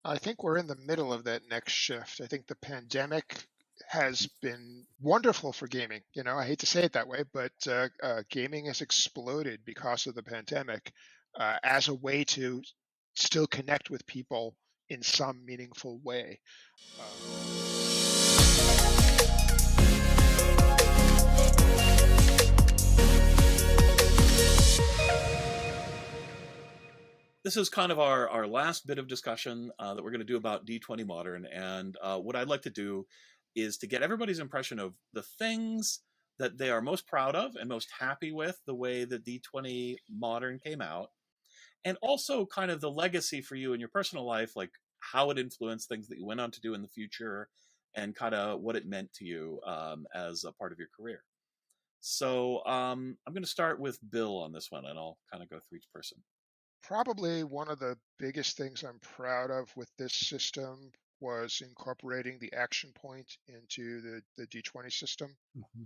I think we're in the middle of that next shift. I think the pandemic has been wonderful for gaming. I hate to say it that way, but gaming has exploded because of the pandemic as a way to still connect with people in some meaningful way. This is kind of our last bit of discussion that we're going to do about D20 Modern. And what I'd like to do is to get everybody's impression of the things that they are most proud of and most happy with the way that D20 Modern came out. And also kind of the legacy for you in your personal life, like how it influenced things that you went on to do in the future and kind of what it meant to you as a part of your career. So I'm going to start with Bill on this one, and I'll kind of go through each person. Probably one of the biggest things I'm proud of with this system was incorporating the action point into the D20 system. Mm-hmm.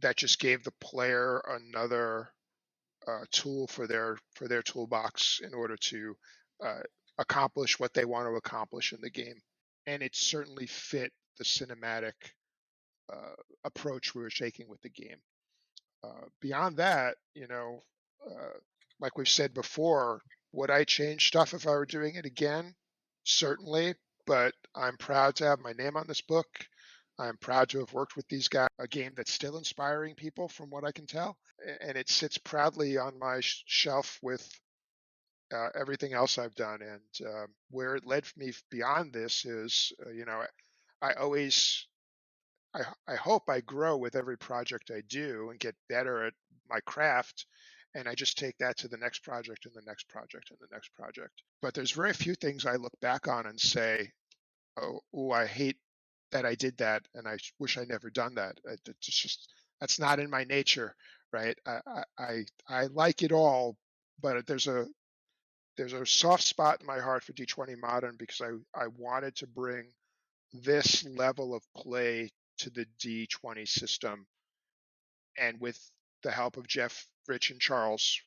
That just gave the player another tool for their toolbox in order to accomplish what they want to accomplish in the game. And it certainly fit the cinematic approach we were taking with the game. Beyond that, like we've said before, would I change stuff if I were doing it again? Certainly, but I'm proud to have my name on this book. I'm proud to have worked with these guys, a game that's still inspiring people from what I can tell. And it sits proudly on my shelf with everything else I've done. And where it led me beyond this is, I always, I hope I grow with every project I do and get better at my craft. And I just take that to the next project and the next project and the next project. But there's very few things I look back on and say, oh, I hate that I did that, and I wish I never done that. It's just that's not in my nature, right? I like it all, but there's a soft spot in my heart for D20 Modern because I wanted to bring this level of play to the D20 system, and with the help of Jeff, Rich, and Charles,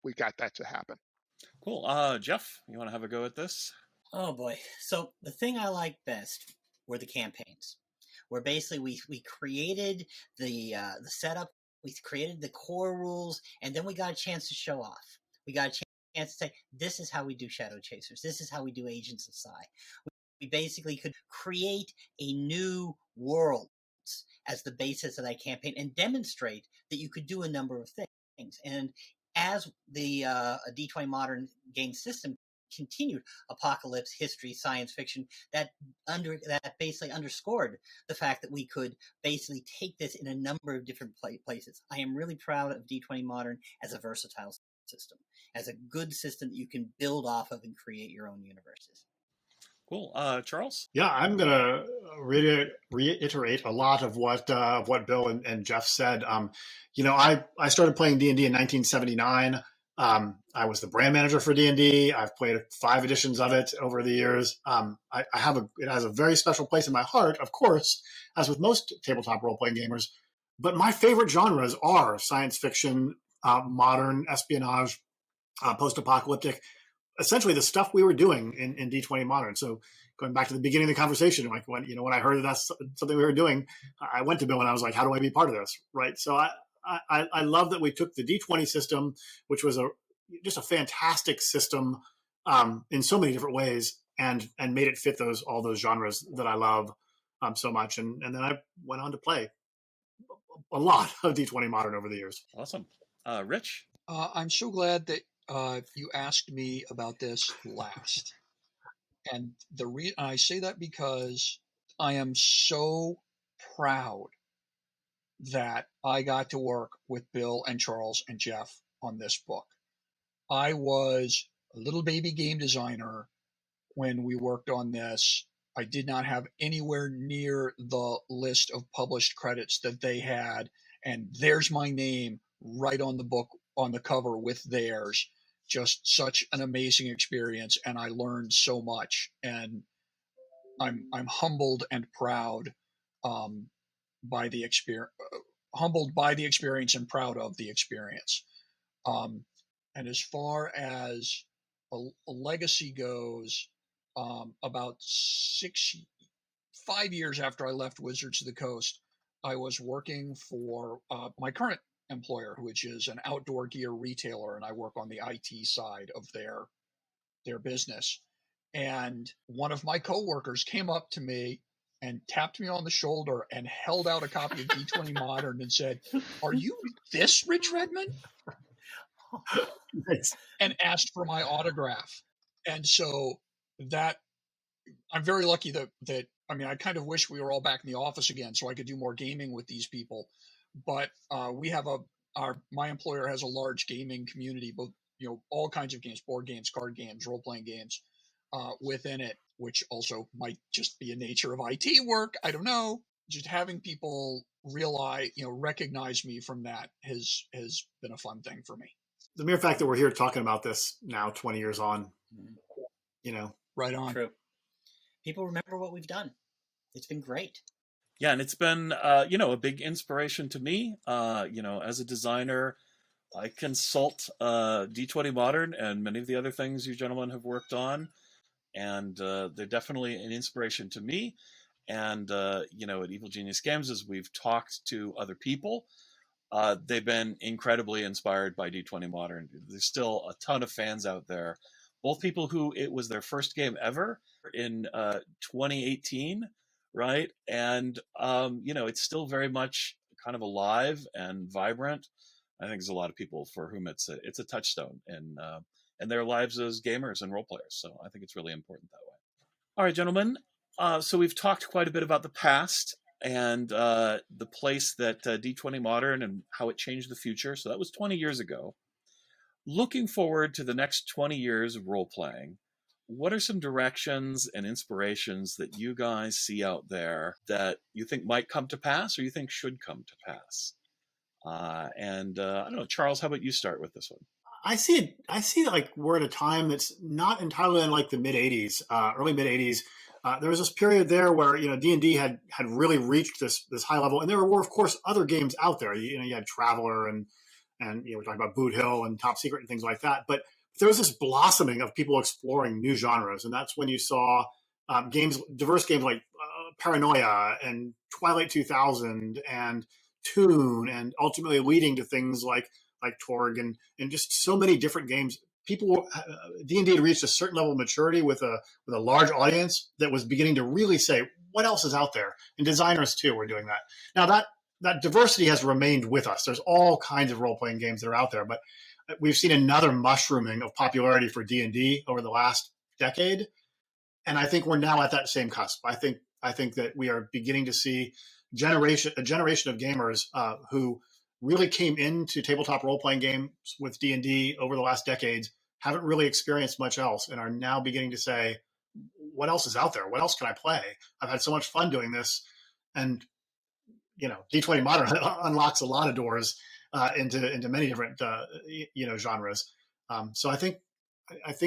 we got that to happen. Cool. Jeff, you want to have a go at this? Oh boy. So the thing I liked best were the campaigns, where basically we created the setup, we created the core rules, and then we got a chance to show off. We got a chance to say, this is how we do Shadow Chasers. This is how we do Agents of Psi. We basically could create a new world as the basis of that campaign and demonstrate that you could do a number of things. And as the D20 Modern game system continued, apocalypse, history, science fiction, that basically underscored the fact that we could basically take this in a number of different places. I am really proud of D20 Modern as a versatile system, as a good system that you can build off of and create your own universes. Cool. Charles? Yeah, I'm going to reiterate a lot of what Bill and Jeff said. I started playing D&D in 1979. I was the brand manager for D&D. I've played 5 editions of it over the years. It has a very special place in my heart, of course, as with most tabletop role-playing gamers. But my favorite genres are science fiction, modern espionage, post-apocalyptic, essentially the stuff we were doing in D20 Modern. So going back to the beginning of the conversation, like when I heard that that's something we were doing, I went to Bill and I was like, how do I be part of this? Right. So I love that we took the D20 system, which was just a fantastic system in so many different ways, and made it fit all those genres that I love so much. And then I went on to play a lot of D20 Modern over the years. Awesome. Rich? I'm so glad that you asked me about this last. And I say that because I am so proud that I got to work with Bill and Charles and Jeff on this book. I was a little baby game designer when we worked on this. I did not have anywhere near the list of published credits that they had. And there's my name right on the book, on the cover with theirs. Just such an amazing experience, and I learned so much. And I'm humbled and proud by the experience, humbled by the experience and proud of the experience. And as far as a legacy goes, about 5 years after I left Wizards of the Coast, I was working for my current employer, which is an outdoor gear retailer, and I work on the IT side of their business. And one of my coworkers came up to me and tapped me on the shoulder and held out a copy of D20 Modern and said, "Are you this Rich Redmond?" Nice. And asked for my autograph. And so that I'm very lucky that I mean, I kind of wish we were all back in the office again so I could do more gaming with these people. But we have my employer has a large gaming community, both, all kinds of games, board games, card games, role-playing games within it, which also might just be a nature of IT work. I don't know. Just having people recognize me from that has been a fun thing for me. The mere fact that we're here talking about this now, 20 years on, Right on. True. People remember what we've done. It's been great. Yeah, and it's been a big inspiration to me. As a designer, I consult D20 Modern and many of the other things you gentlemen have worked on, and they're definitely an inspiration to me. And at Evil Genius Games, as we've talked to other people, they've been incredibly inspired by D20 Modern. There's still a ton of fans out there, both people who it was their first game ever in 2018, right? And it's still very much kind of alive and vibrant. I think there's a lot of people for whom it's a touchstone in their lives as gamers and role players. So I think it's really important that way. All right, gentlemen. So we've talked quite a bit about the past and the place that D20 Modern and how it changed the future. So that was 20 years ago. Looking forward to the next 20 years of role-playing, what are some directions and inspirations that you guys see out there that you think might come to pass or you think should come to pass? I don't know, Charles, how about you start with this one? I see like we're at a time that's not entirely unlike the mid 80s, early mid 80s. There was this period there where D&D had really reached this high level, and there were of course other games out there. You had Traveler and we're talking about Boot Hill and Top Secret and things like that. But there was this blossoming of people exploring new genres, and that's when you saw diverse games like Paranoia and Twilight 2000 and Toon, and ultimately leading to things like Torg and just so many different games. People, D&D had reached a certain level of maturity with a large audience that was beginning to really say, what else is out there? And designers too were doing that. Now that diversity has remained with us. There's all kinds of role-playing games that are out there, but we've seen another mushrooming of popularity for D&D over the last decade. And I think we're now at that same cusp. I think that we are beginning to see a generation of gamers who really came into tabletop role-playing games with D&D over the last decades, haven't really experienced much else, and are now beginning to say, what else is out there? What else can I play? I've had so much fun doing this. And, D20 Modern unlocks a lot of doors into many different, genres. So I think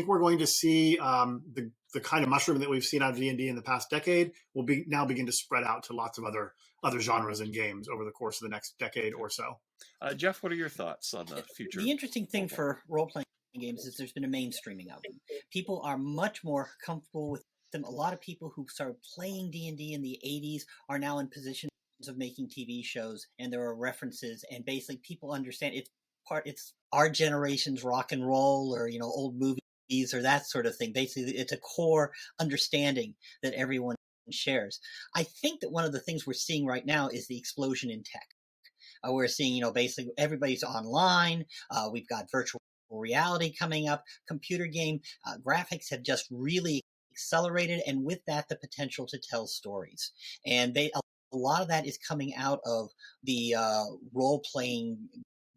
we're going to see the kind of mushroom that we've seen out of D&D in the past decade will now begin to spread out to lots of other genres and games over the course of the next decade or so. Jeff, what are your thoughts on the future? The interesting thing for role-playing games is there's been a mainstreaming of them. People are much more comfortable with them. A lot of people who started playing D&D in the 80s are now in positions of making TV shows, and there are references, and basically people understand it's our generation's rock and roll, or old movies or that sort of thing. Basically, it's a core understanding that everyone shares. I think that one of the things we're seeing right now is the explosion in tech. We're seeing, basically everybody's online. We've got virtual reality coming up, computer game graphics have just really accelerated, and with that, the potential to tell stories. And a lot of that is coming out of the role-playing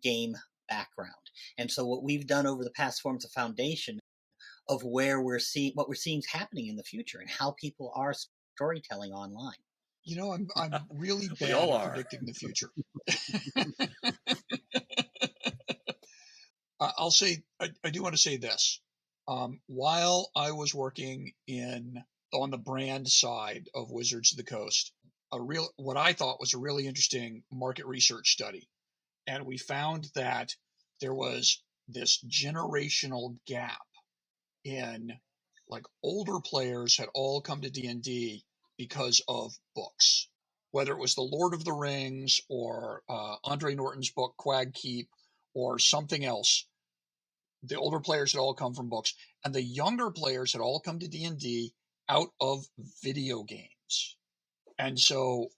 game background. And so what we've done over the past forms a foundation of where what we're seeing is happening in the future and how people are storytelling online. I'm really bad at predicting the future. I'll say, I do want to say this. While I was working on the brand side of Wizards of the Coast, what I thought was a really interesting market research study. And we found that there was this generational gap in like older players had all come to D&D because of books, whether it was The Lord of the Rings or Andre Norton's book Quag Keep or something else. The older players had all come from books, and the younger players had all come to D&D out of video games. And so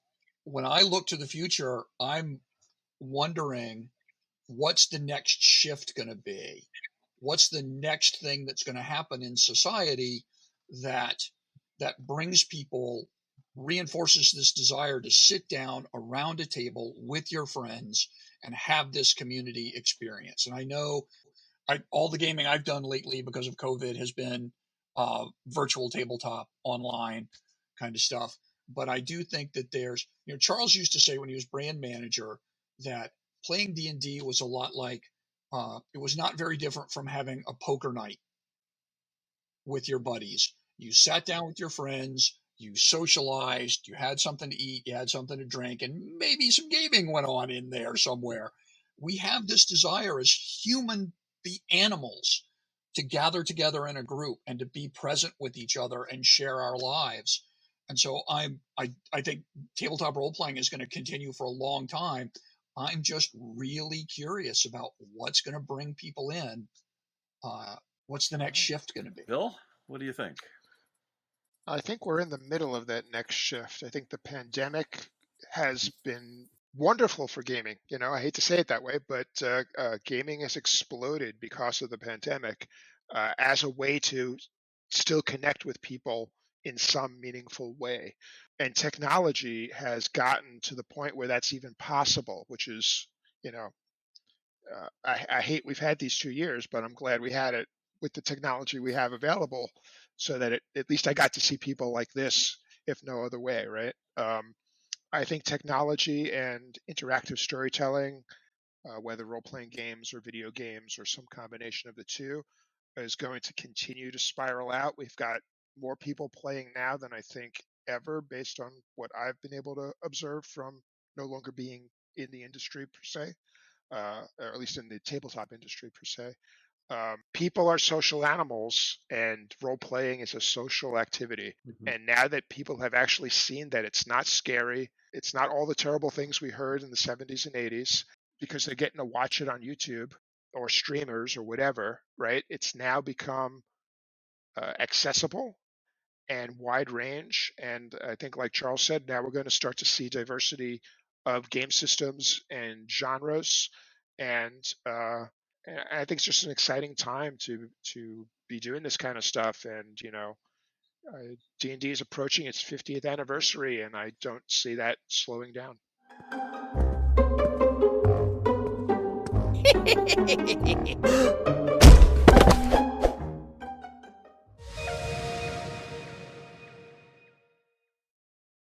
when I look to the future, I'm wondering, what's the next shift going to be? What's the next thing that's going to happen in society that brings people, reinforces this desire to sit down around a table with your friends and have this community experience? And I know all the gaming I've done lately because of COVID has been virtual tabletop, online kind of stuff. But I do think that there's, Charles used to say when he was brand manager that playing D&D was a lot like, it was not very different from having a poker night with your buddies. You sat down with your friends, you socialized, you had something to eat, you had something to drink, and maybe some gaming went on in there somewhere. We have this desire as human animals to gather together in a group and to be present with each other and share our lives. And so I think tabletop role playing is going to continue for a long time. I'm just really curious about what's going to bring people in. What's the next shift going to be? Bill, what do you think? I think we're in the middle of that next shift. I think the pandemic has been wonderful for gaming. I hate to say it that way, but gaming has exploded because of the pandemic as a way to still connect with people in some meaningful way. And technology has gotten to the point where that's even possible, which is, I hate we've had these 2 years, but I'm glad we had it with the technology we have available, so that at least I got to see people like this, if no other way, right? I think technology and interactive storytelling, whether role-playing games or video games or some combination of the two, is going to continue to spiral out. We've got more people playing now than I think ever, based on what I've been able to observe from no longer being in the industry per se, or at least in the tabletop industry per se. People are social animals, and role playing is a social activity. Mm-hmm. And now that people have actually seen that it's not scary, it's not all the terrible things we heard in the 70s and 80s, because they're getting to watch it on YouTube or streamers or whatever, right? It's now become accessible and wide range. And I think, like Charles said, now we're going to start to see diversity of game systems and genres. And I think it's just an exciting time to be doing this kind of stuff. And D&D is approaching its 50th anniversary, and I don't see that slowing down.